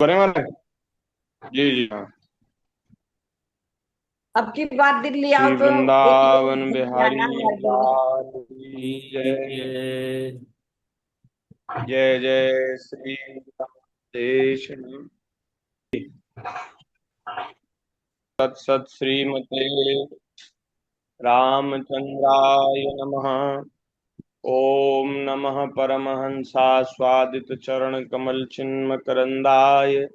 बने वाले। जी जी हाँ। अब की बार दिल्ली आओ श्री तो एक दो वृंदावन घूम बिहारी जाना हमारे। लाल की जय। जय। जय जय श्री देश। सत सत श्रीमते रामचंद्राय नमः। ओम नमः परमहंसास्वादित चरण कमल चिन्म करंदाय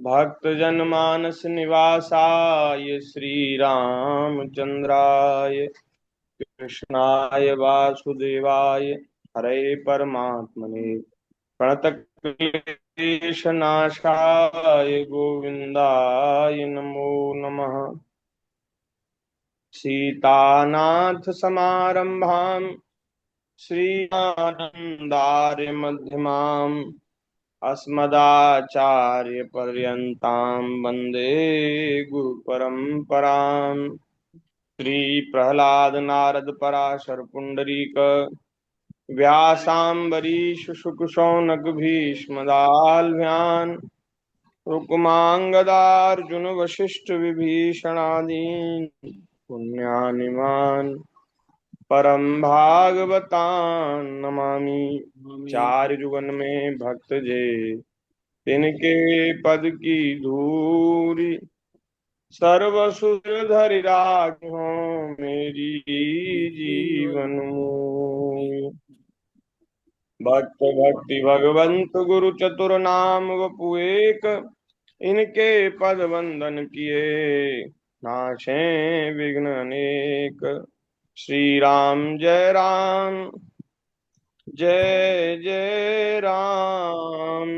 भक्त जनमानस निवासाय श्री रामचंद्राय कृष्णाय वासुदेवाय हरे परमात्मने प्रणतक्लेशनाशाय गोविन्दाय नमो नमः। सीतानाथ समारंभां श्रीआनन्दार्यमध्यमाम् अस्मदाचार्यपर्यन्तां वन्दे गुरुपरम्पराम्। श्रीप्रह्लाद नारद पराशर पुण्डरीक व्यासाम्बरीश शुकशौनक भीष्मदाल्भ्यान् रुक्माङ्गदार्जुन वसिष्ठ विभीषणादीन् पुण्यानिमान् परम भागवतान् नमामि। चार जुगन में भक्त जे तिनके पद की धूरी सर्वसुर राखो मेरी जीवन मूल। भक्त भक्ति भगवंत गुरु चतुर नाम वपु एक इनके पद वंदन किए नाशे विघ्न अनेक। श्री राम जय राम जय जय राम।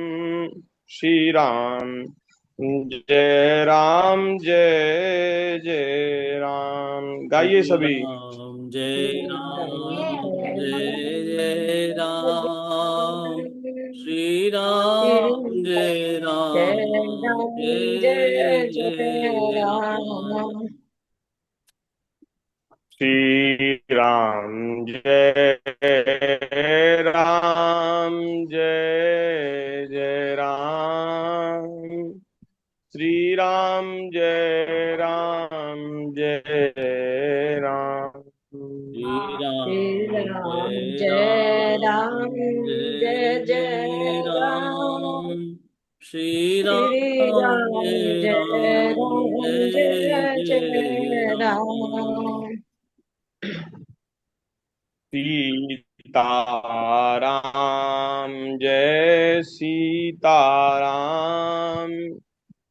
श्री राम जय राम जय जय राम। गाइए श्री सभी। राम जय राम जय जय राम। श्री राम जय जय राम राम जय जय जय जय राम। राम। श्री राम जय राम जय जय राम। श्री राम जय राम जय राम। श्री श्री राम राम जय जय राम राम जय जय जय जय राम। राम। श्री श्री राम राम जय जय राम राम जय जय जय जय राम। राम। सीताराम जय सीताराम।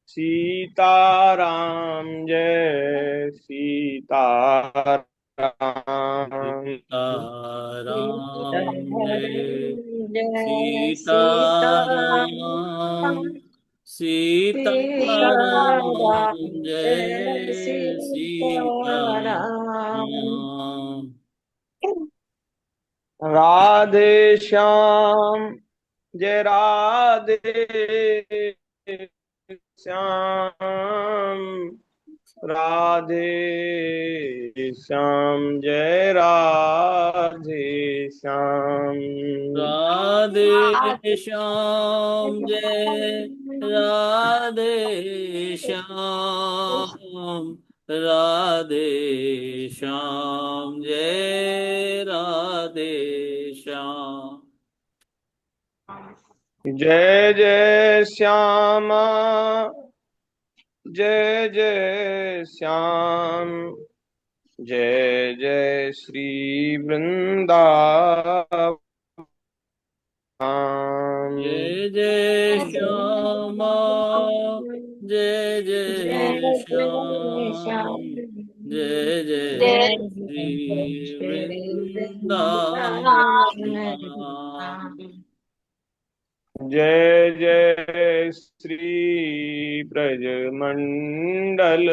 सीताराम जय सीताराम। सीताराम जय सीताराम जय सीताराम। सीताराम। सीताराम सीताराम जय जय सीताराम। सीताराम। राधे श्याम जय राधे श्याम। राधे श्याम जय राधे श्याम। राधे श्याम जय राधे श्याम। राधे श्याम जय राधे श्याम। जय जय श्यामा जय जय श्याम। जय जय श्री वृंदावन। जय जय श्यामा जय जय जय जय श्याम। श्याम जय जय जय श्री श्री वृंदावन। वृंदावन। जय जय श्री ब्रजमंडल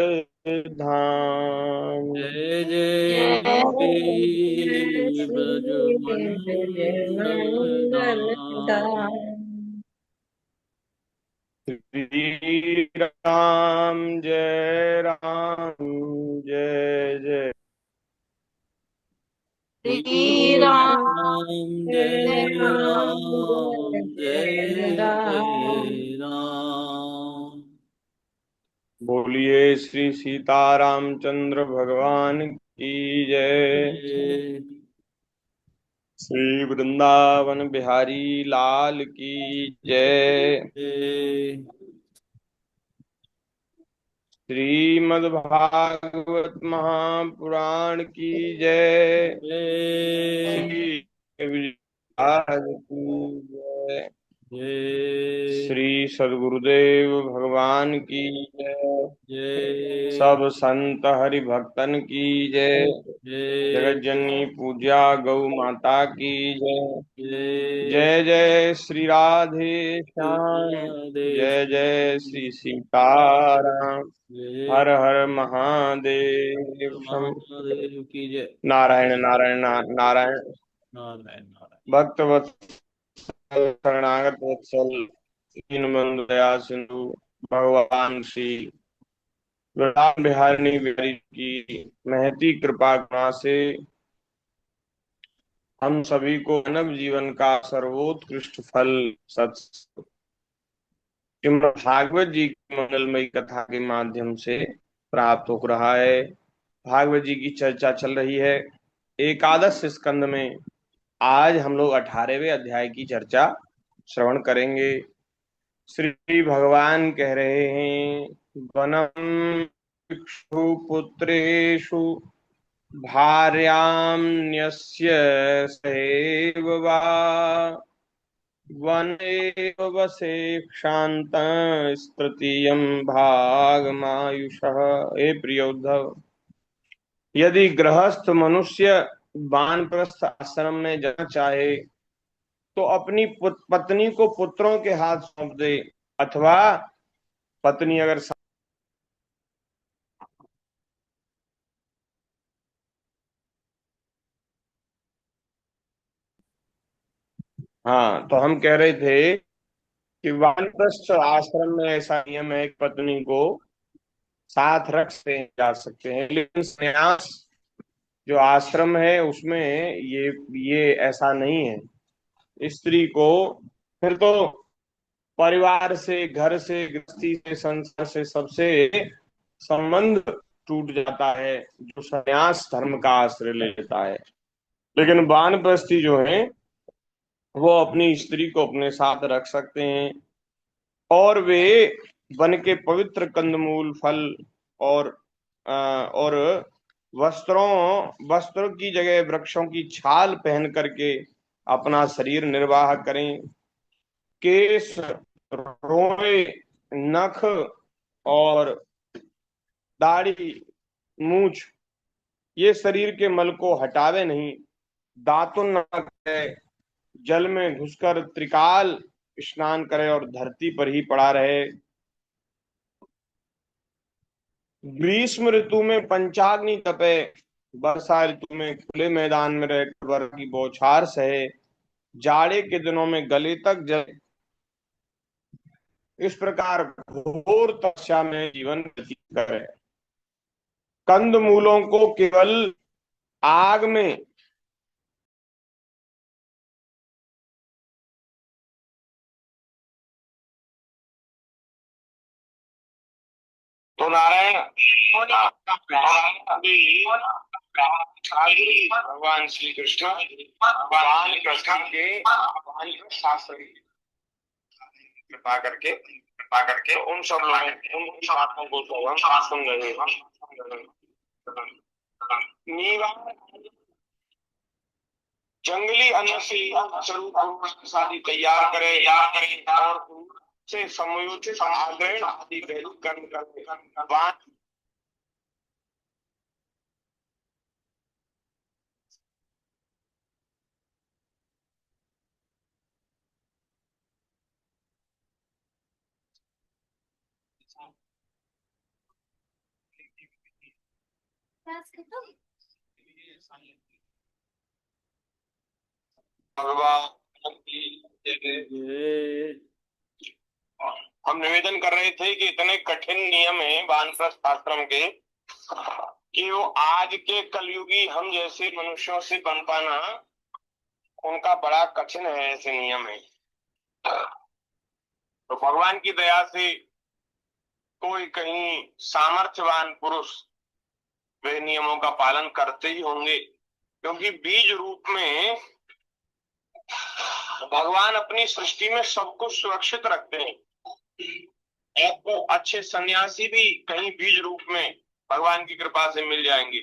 धाम। जय जय जय श्री श्री ब्रजमंडल मंगल धाम। दाम। श्री राम जय राम जय जय श्री राम जय राम राम जय जय राम। जय राम। बोलिए श्री सीतारामचंद्र भगवान की जय। जय श्री वृंदावन बिहारी लाल की जय। जय श्रीमद्भागवत महापुराण की जय। जय श्री विजय की जय। जय श्री सद्गुरुदेव भगवान की जय। जय सब संत हरि भक्तन की जय। जय जगत जननी पूज्या गौ माता की जय। जय जय जय श्री राधे श्याम। राधे जय जय श्याम। श्री सीताराम। जय हर हर महादेव। शम महादेव की जय। नारायण नारायण नारायण। नारायण नारायण। भक्त वत्सल शरणागत वत्सल दीनबंधु दया सिंधु भगवान श्री राम बिहारी बिहारी की महती कृपा करुणा से हम सभी को मानव जीवन का सर्वोत्कृष्ट फल सत्संग श्रीमद् भागवत जी की मंगलमयी कथा के माध्यम से प्राप्त हो रहा है। भागवत जी की चर्चा चल रही है एकादश स्कंद में। आज हम लोग 18वें अध्याय की चर्चा श्रवण करेंगे। श्री भगवान कह रहे हैं वनम इक्षु पुत्रेषु भार्याम्न्यस्य सैव वा वनेव वसे क्षान्तः तृतीयं भागमायुषः। हे प्रियोद्धव, यदि गृहस्थ मनुष्य वानप्रस्थ आश्रम में जाना चाहे तो अपनी पत्नी को पुत्रों के हाथ सौंप दे, अथवा पत्नी अगर हाँ, तो हम कह रहे थे कि वानप्रस्थ आश्रम में ऐसा नियम है कि पत्नी को साथ रख से जा सकते हैं, लेकिन संन्यास जो आश्रम है उसमें ये ऐसा नहीं है। स्त्री को फिर तो परिवार से, घर से, गृहस्थी से, संसार से, सबसे संबंध टूट जाता है जो संन्यास धर्म का आश्रय ले लेता है। लेकिन वानप्रस्थी जो है वो अपनी स्त्री को अपने साथ रख सकते हैं और वे वन के पवित्र कंदमूल, फल और और वस्त्रों की जगह वृक्षों की छाल पहन करके अपना शरीर निर्वाह करें। केश, रोए, नख और दाढ़ी, मूछ, ये शरीर के मल को हटावे नहीं। दातुन न करे, जल में घुसकर त्रिकाल स्नान करे और धरती पर ही पड़ा रहे। ग्रीष्म ऋतु में पंचाग्नि तपे, वर्षा ऋतु में खुले मैदान में रहकर वर्षा की बौछार सहे, जाड़े के दिनों में गले तक जले। इस प्रकार घोर तपस्या में जीवन व्यतीत करे। कंद मूलों को केवल आग में तो नारायण भगवान श्री कृष्ण वानप्रस्थ शास्त्र कृपा करके उन सब लोगों उन बातों को तो हम सुन रहे हैं। नीवा जंगली अन्न से स्वरूप शादी तैयार करे और से समयोचित आग्रहण आदि कर्म करते। भगवान की जय। जय हम निवेदन कर रहे थे कि इतने कठिन नियम है वानप्रस्थ आश्रम के, कि वो आज के कलयुगी हम जैसे मनुष्यों से बन पाना उनका बड़ा कठिन है, ऐसे नियम है। तो भगवान की दया से कोई कहीं सामर्थ्यवान पुरुष वे नियमों का पालन करते ही होंगे, क्योंकि बीज रूप में भगवान अपनी सृष्टि में सब कुछ सुरक्षित रखते हैं। आपको अच्छे सन्यासी भी कहीं बीज रूप में भगवान की कृपा से मिल जाएंगे,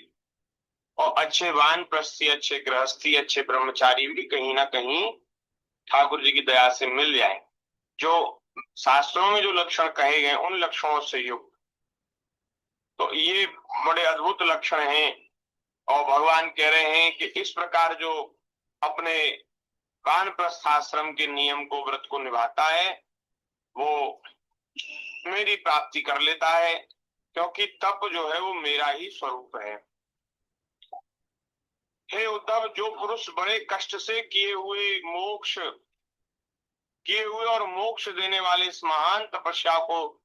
और अच्छे वानप्रस्थी, अच्छे गृहस्थी, अच्छे ब्रह्मचारी भी कहीं ना कहीं ठाकुर जी की दया से मिल जाए, जो शास्त्रों में जो लक्षण कहे गए उन लक्षणों से युक्त। तो ये बड़े अद्भुत लक्षण हैं, और भगवान कह रहे हैं कि इस प्रकार जो अपने वानप्रस्थ आश्रम के नियम को, व्रत को निभाता है, वो मेरी प्राप्ति कर लेता है, क्योंकि तप जो है वो मेरा ही स्वरूप है। हे उद्धव, जो पुरुष बड़े कष्ट से किए हुए और मोक्ष देने वाले इस महान तपस्या को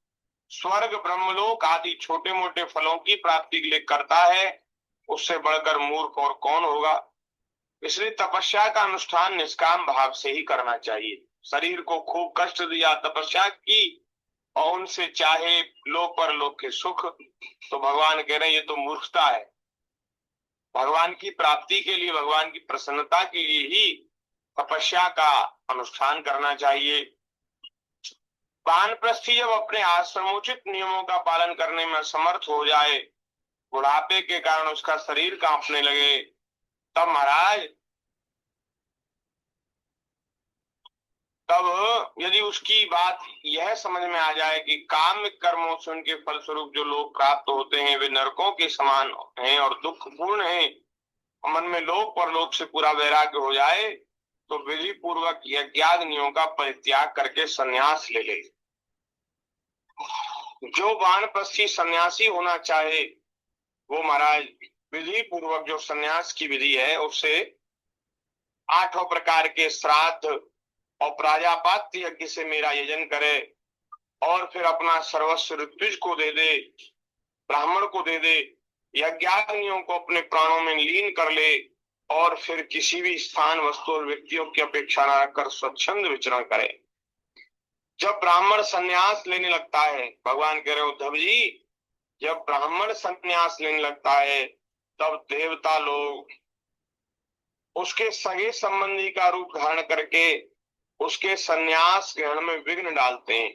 स्वर्ग, ब्रह्मलोक आदि छोटे मोटे फलों की प्राप्ति के लिए करता है, उससे बढ़कर मूर्ख और कौन होगा। इसलिए तपस्या का अनुष्ठान निष्काम भाव से ही करना चाहिए। शरीर को खूब कष्ट दिया, तपस्या की, और उनसे चाहे लोक परलोक के सुख, तो भगवान कह रहे हैं ये तो मूर्खता है। भगवान की प्राप्ति के लिए, भगवान की प्रसन्नता के लिए ही तपस्या का अनुष्ठान करना चाहिए। वानप्रस्थी जब अपने आश्रमोचित नियमों का पालन करने में समर्थ हो जाए, बुढ़ापे के कारण उसका शरीर कांपने लगे, तब महाराज, तब यदि उसकी बात यह समझ में आ जाए कि कामिक कर्मों से उनके फलस्वरूप जो लोग प्राप्त होते हैं वे नरकों के समान हैं और दुखपूर्ण हैं, मन में लोक परलोक से पूरा वैराग्य हो जाए, तो विधि पूर्वक यज्ञाग्नियों का परित्याग करके संन्यास ले ले। जो वानप्रस्थी सन्यासी होना चाहे वो महाराज विधि पूर्वक जो सन्यास की विधि है उससे 8 प्रकार के श्राद्ध और प्राजापात्य यज्ञ से मेरा यजन करे, और फिर अपना सर्वस्व ऋत्विज को दे दे, ब्राह्मण को दे दे, यज्ञाग्नियों को अपने प्राणों में लीन कर ले, और फिर किसी भी स्थान, वस्तु और व्यक्तियों की अपेक्षा न रखकर स्वच्छंद विचरण करे। जब ब्राह्मण संन्यास लेने लगता है, भगवान कह रहे उद्धव जी, जब ब्राह्मण संन्यास लेने लगता है तब देवता लोग उसके सगे संबंधी का रूप धारण करके उसके संन्यास ग्रहण में विघ्न डालते हैं।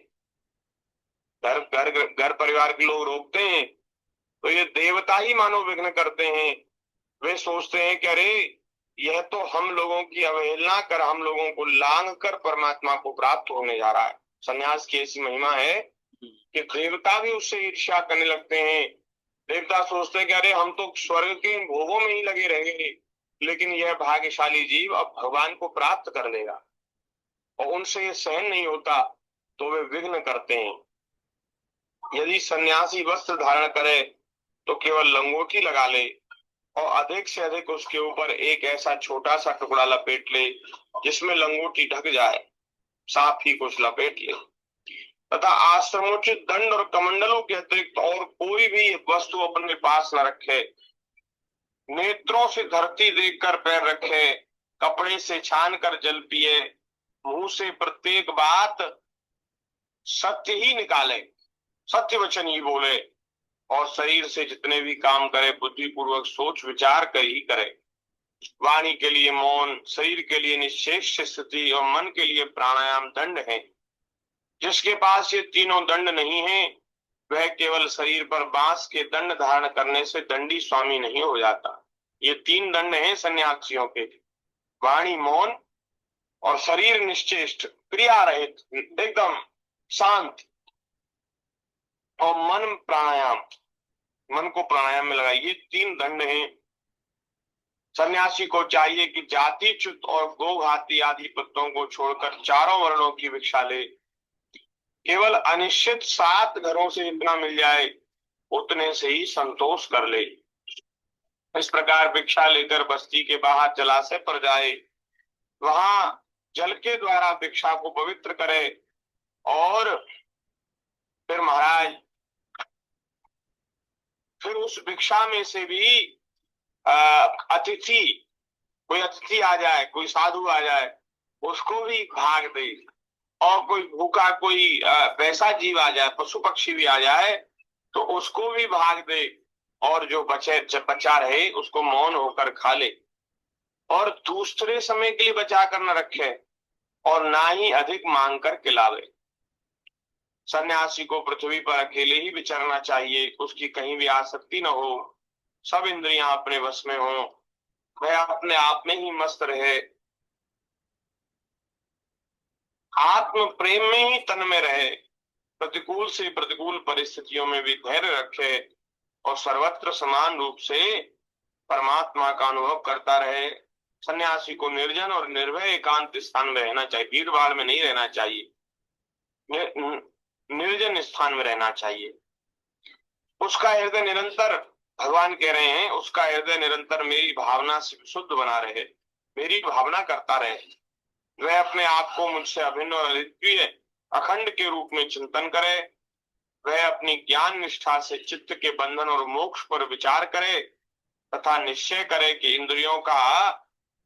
घर घर घर परिवार के लोग रोकते हैं, तो ये देवता ही मानो विघ्न करते हैं। वे सोचते हैं कि अरे यह तो हम लोगों की अवहेलना कर, हम लोगों को लांघ कर परमात्मा को प्राप्त होने जा रहा है। संन्यास की ऐसी महिमा है कि देवता भी उससे ईर्ष्या करने लगते हैं। देवता सोचते हैं कि अरे हम तो स्वर्ग के भोगों में ही लगे रहेंगे, लेकिन यह भाग्यशाली जीव अब भगवान को प्राप्त कर लेगा, और उनसे ये सहन नहीं होता, तो वे विघ्न करते हैं। यदि सन्यासी वस्त्र धारण करे तो केवल लंगोटी लगा ले, और अधिक से अधिक उसके ऊपर एक ऐसा छोटा सा टुकड़ा लपेट ले जिसमें लंगोटी ढक जाए, साफ ही कुछ लपेट ले, तथा आश्रमोचित दंड और कमंडलों के अतिरिक्त और कोई भी वस्तु अपने पास न रखे। नेत्रों से धरती देखकर पैर रखे, कपड़े से छान कर जल पिए, मुंह से प्रत्येक बात सत्य ही निकाले, सत्य वचन ही बोले, और शरीर से जितने भी काम करे बुद्धि पूर्वक सोच विचार कर ही करे। वाणी के लिए मौन, शरीर के लिए निश्चेष्ट स्थिति और मन के लिए प्राणायाम दंड है। जिसके पास ये तीनों दंड नहीं है वह केवल शरीर पर बांस के दंड धारण करने से दंडी स्वामी नहीं हो जाता। ये 3 दंड हैं सन्यासियों के, वाणी मौन और शरीर निश्चेष्ट क्रिया रहित एकदम शांत, और मन प्राणायाम, मन को प्राणायाम में लगाइए। ये 3 दंड हैं। सन्यासी को चाहिए कि जाति च्युत और गोघाती आदि पत्तों को छोड़कर चारों वर्णों की भिक्षा ले। केवल अनिश्चित 7 घरों से जितना मिल जाए उतने से ही संतोष कर ले। इस प्रकार भिक्षा लेकर बस्ती के बाहर जलाशय पर जाए, वहां जल के द्वारा भिक्षा को पवित्र करे, और फिर महाराज फिर उस भिक्षा में से भी अतिथि, कोई अतिथि आ जाए, कोई साधु आ जाए, उसको भी भाग दे। और कोई भूखा, कोई वैसा जीव आ जाए, पशु पक्षी भी आ जाए, तो उसको भी भाग दे। और जो बचा रहे उसको मौन होकर खा ले। और दूसरे समय के लिए बचा कर न रखे, और ना ही अधिक मांग कर खिलावे। सन्यासी को पृथ्वी पर अकेले ही विचरना चाहिए, उसकी कहीं भी आसक्ति न हो, सब इंद्रियां अपने वश में हो, वह अपने आप में ही मस्त रहे, आत्म प्रेम में ही तन में रहे, प्रतिकूल से प्रतिकूल परिस्थितियों में भी धैर्य रखे, और सर्वत्र समान रूप से परमात्मा का अनुभव करता रहे। सन्यासी को निर्जन और निर्भय एकांत स्थान में रहना चाहिए, भीड़ भाड़ में नहीं रहना चाहिए, निर्जन स्थान में रहना चाहिए। उसका हृदय निरंतर, भगवान कह रहे हैं, उसका हृदय निरंतर मेरी भावना से शुद्ध बना रहे, मेरी भावना करता रहे। वह अपने आप को मुझसे अभिन्न और अद्वितीय अखंड के रूप में चिंतन करे। वह अपनी ज्ञान निष्ठा से चित्त के बंधन और मोक्ष पर विचार करे, तथा निश्चय करे कि इंद्रियों का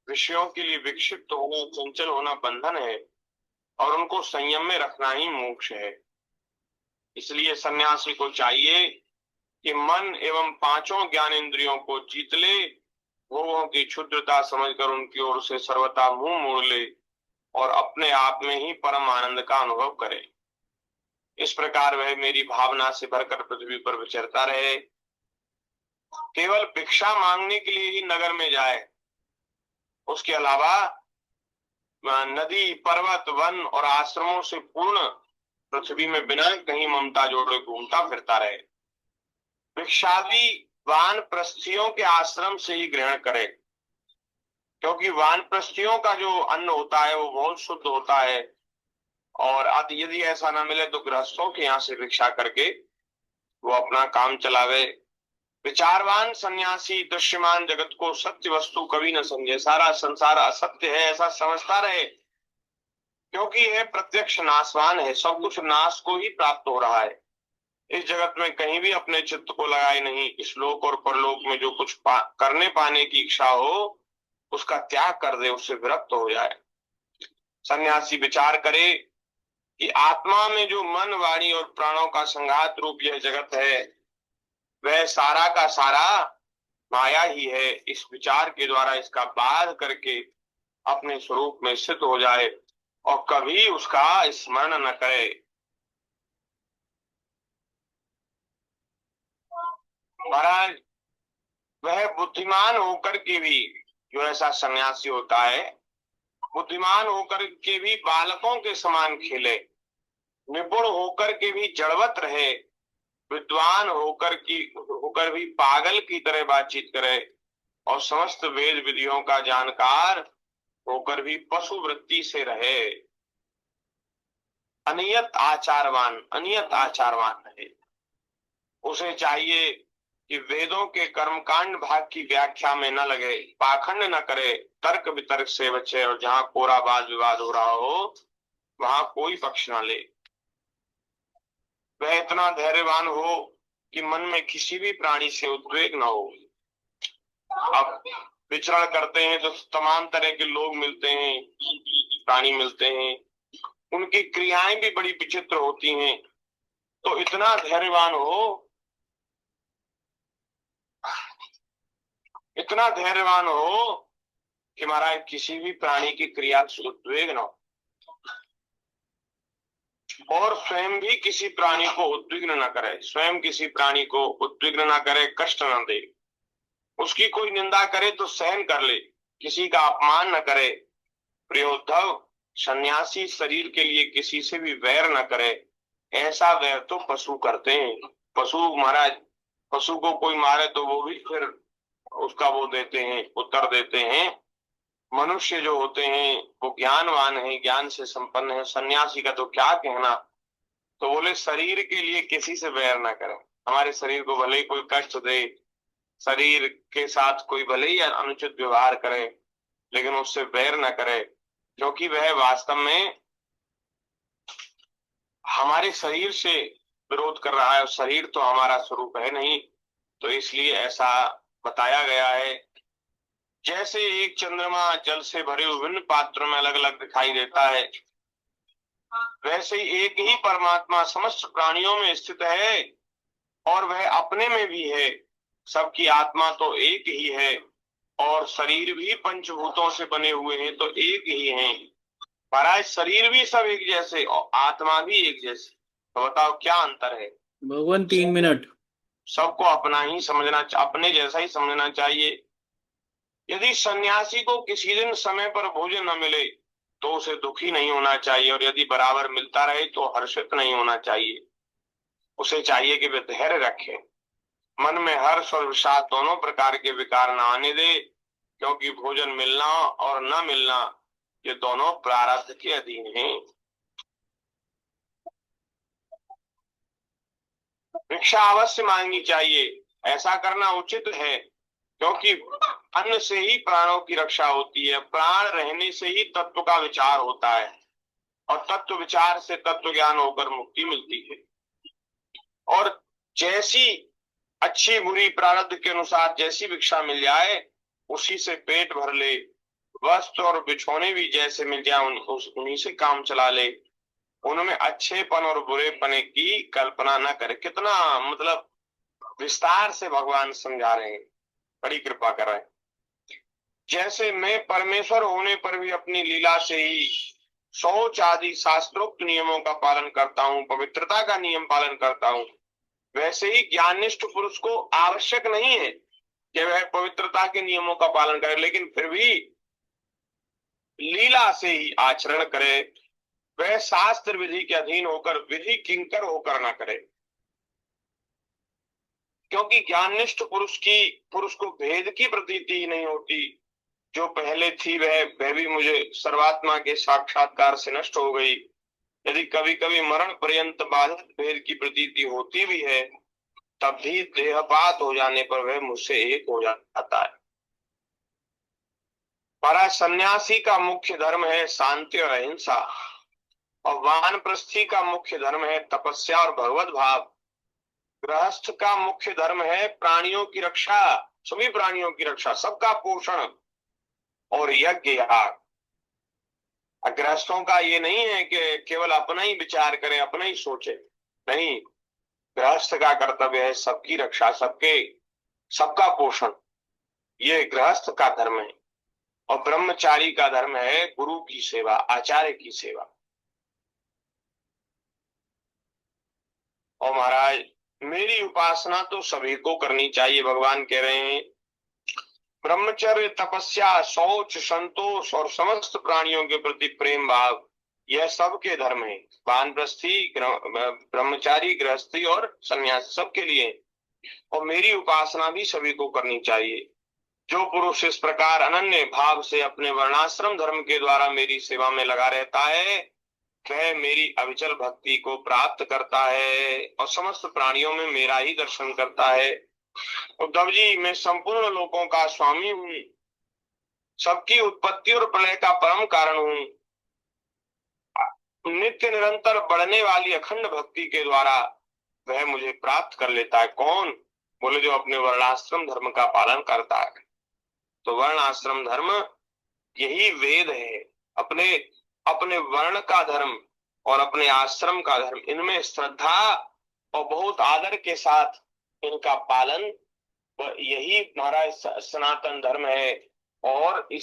विषयों के लिए विक्षिप्त होना, चंचल होना बंधन है, और उनको संयम में रखना ही मोक्ष है। इसलिए सन्यासी को चाहिए कि मन एवं पांचों ज्ञान इंद्रियों को जीत ले, भोगों की क्षुद्रता समझकर उनकी ओर से सर्वथा मुंह मोड़ ले, और अपने आप में ही परम आनंद का अनुभव करे। इस प्रकार वह मेरी भावना से भरकर पृथ्वी पर विचरता रहे। केवल भिक्षा मांगने के लिए ही नगर में जाए, उसके अलावा नदी, पर्वत, वन और आश्रमों से पूर्ण पृथ्वी में बिना कहीं ममता जोड़े घूमता फिरता रहे। भिक्षा भी वानप्रस्थियों के आश्रम से ही ग्रहण करे, क्योंकि वानप्रस्थियों का जो अन्न होता है वो बहुत शुद्ध होता है। और यदि ऐसा ना मिले तो गृहस्थों के यहाँ से भिक्षा करके वो अपना काम चलावे। विचारवान सन्यासी दृश्यमान जगत को सत्य वस्तु कभी न समझे, सारा संसार असत्य है ऐसा समझता रहे, क्योंकि यह प्रत्यक्ष नाशवान है, सब कुछ नाश को ही प्राप्त हो रहा है। इस जगत में कहीं भी अपने चित्त को लगाए नहीं। इस लोक और परलोक में जो कुछ करने पाने की इच्छा हो उसका त्याग कर दे, उससे विरक्त हो जाए। सन्यासी विचार करे कि आत्मा में जो मन, वाणी और प्राणों का संघात रूप यह जगत है, वह सारा का सारा माया ही है। इस विचार के द्वारा इसका बाध करके अपने स्वरूप में स्थित हो जाए और कभी उसका स्मरण न करे। महाराज, वह बुद्धिमान होकर के भी, जो ऐसा सन्यासी होता है, बुद्धिमान होकर के भी बालकों के समान खेले, निपुण होकर के भी जड़वत रहे, विद्वान होकर भी पागल की तरह बातचीत करे, और समस्त वेद विधियों का जानकार होकर भी पशु वृत्ति से रहे। अनियत आचारवान रहे। उसे चाहिए कि वेदों के कर्मकांड भाग की व्याख्या में न लगे, पाखंड न करे, तर्क वितर्क से बचे, और जहां कोरा वाद विवाद हो रहा हो वहां कोई पक्ष न ले। वह इतना धैर्यवान हो कि मन में किसी भी प्राणी से उद्वेग न हो। अब विचरण करते हैं तो तमाम तरह के लोग मिलते हैं, प्राणी मिलते हैं, उनकी क्रियाएं भी बड़ी विचित्र होती हैं। तो इतना धैर्यवान हो कि महाराज किसी भी प्राणी की क्रिया से उद्वेग न हो, और स्वयं भी किसी प्राणी को उद्विग्न न करे, स्वयं किसी प्राणी को उद्विग्न न करे, कष्ट न दे। उसकी कोई निंदा करे तो सहन कर ले, किसी का अपमान न करे। प्रियोद्धव, सन्यासी शरीर के लिए किसी से भी वैर न करे। ऐसा वैर तो पशु करते हैं। पशु महाराज, पशु को कोई मारे तो वो भी फिर उसका वो देते हैं, उत्तर देते हैं। मनुष्य जो होते हैं वो ज्ञानवान है, ज्ञान से संपन्न है। सन्यासी का तो क्या कहना। तो बोले शरीर के लिए किसी से वैर ना करें। हमारे शरीर को भले ही कोई कष्ट दे, शरीर के साथ कोई भले ही अनुचित व्यवहार करे, लेकिन उससे वैर ना करे, क्योंकि वह वास्तव में हमारे शरीर से विरोध कर रहा है। शरीर तो हमारा स्वरूप है नहीं। तो इसलिए ऐसा बताया गया है। जैसे एक चंद्रमा जल से भरे विभिन्न पात्रों में अलग अलग दिखाई देता है, वैसे ही एक ही परमात्मा समस्त प्राणियों में स्थित है और वह अपने में भी है। सबकी आत्मा तो एक ही है और शरीर भी पंचभूतों से बने हुए हैं तो एक ही हैं। महाराज शरीर भी सब एक जैसे और आत्मा भी एक जैसे, तो बताओ क्या अंतर है? भगवान 3 मिनट। सबको अपना ही समझना, अपने जैसा ही समझना चाहिए। यदि सन्यासी को किसी दिन समय पर भोजन न मिले तो उसे दुखी नहीं होना चाहिए, और यदि बराबर मिलता रहे तो हर्षित नहीं होना चाहिए। उसे चाहिए कि वे धैर्य रखे, मन में हर्ष और विषाद दोनों प्रकार के विकार न आने दे, क्योंकि भोजन मिलना और न मिलना ये दोनों प्रारब्ध के अधीन हैं। भिक्षा अवश्य मांगनी चाहिए, ऐसा करना उचित है, क्योंकि अन्न से ही प्राणों की रक्षा होती है। प्राण रहने से ही तत्व का विचार होता है और तत्व विचार से तत्व ज्ञान होकर मुक्ति मिलती है। और जैसी अच्छी बुरी प्रारब्ध के अनुसार जैसी भिक्षा मिल जाए उसी से पेट भर ले, वस्त्र और बिछौने भी जैसे मिल जाए उन्हीं से काम चला ले, उनमें अच्छेपन और बुरेपने की कल्पना न करे। कितना मतलब विस्तार से भगवान समझा रहे हैं, बड़ी कृपा कर रहे हैं। जैसे मैं परमेश्वर होने पर भी अपनी लीला से ही शौच आदि शास्त्रोक्त नियमों का पालन करता हूँ, पवित्रता का नियम पालन करता हूँ, वैसे ही ज्ञाननिष्ठ पुरुष को आवश्यक नहीं है कि वह पवित्रता के नियमों का पालन करे, लेकिन फिर भी लीला से ही आचरण करे। वह शास्त्र विधि के अधीन होकर विधि किंकर होकर ना करे, क्योंकि ज्ञाननिष्ठ पुरुष को भेद की प्रतीति ही नहीं होती। जो पहले थी वह भी मुझे सर्वात्मा के साक्षात्कार से नष्ट हो गई। यदि कभी कभी मरण पर्यंत बाधित भेद की प्रतीति होती भी है, तब भी देहपात हो जाने पर वह मुझसे एक हो जाता है। महाराज सन्यासी का मुख्य धर्म है शांति और अहिंसा, और वानप्रस्थी का मुख्य धर्म है तपस्या और भगवत भाव। गृहस्थ का मुख्य धर्म है प्राणियों की रक्षा, सभी प्राणियों की रक्षा, सबका पोषण और यज्ञ याग। गृहस्थों का ये नहीं है कि केवल अपना ही विचार करे, अपना ही सोचे, नहीं। गृहस्थ का कर्तव्य है सबकी रक्षा, सबका पोषण, ये गृहस्थ का धर्म है। और ब्रह्मचारी का धर्म है गुरु की सेवा, आचार्य की सेवा। और महाराज मेरी उपासना तो सभी को करनी चाहिए। भगवान कह रहे हैं ब्रह्मचर्य, तपस्या, शौच, संतोष और समस्त प्राणियों के प्रति प्रेम भाव, यह सबके धर्म है। वानप्रस्थी, ब्रह्मचारी, गृहस्थी और सन्यास सबके लिए। और मेरी उपासना भी सभी को करनी चाहिए। जो पुरुष इस प्रकार अनन्य भाव से अपने वर्णाश्रम धर्म के द्वारा मेरी सेवा में लगा रहता है, वह मेरी अविचल भक्ति को प्राप्त करता है और समस्त प्राणियों में मेरा ही दर्शन करता है। उद्धव जी, मैं संपूर्ण लोकों का स्वामी हूँ, सबकी उत्पत्ति और प्रलय का परम कारण हूँ। नित्य निरंतर बढ़ने वाली अखंड भक्ति के द्वारा वह मुझे प्राप्त कर लेता है। कौन? बोले जो अपने वर्णाश्रम धर्म का पालन करता है। तो वर्ण आश्रम धर्म यही वेद है। अपने वर्ण का धर्म और अपने आश्रम का धर्म, इनमें श्रद्धा और बहुत आदर के साथ इनका पालन, यही महाराज सनातन धर्म है। और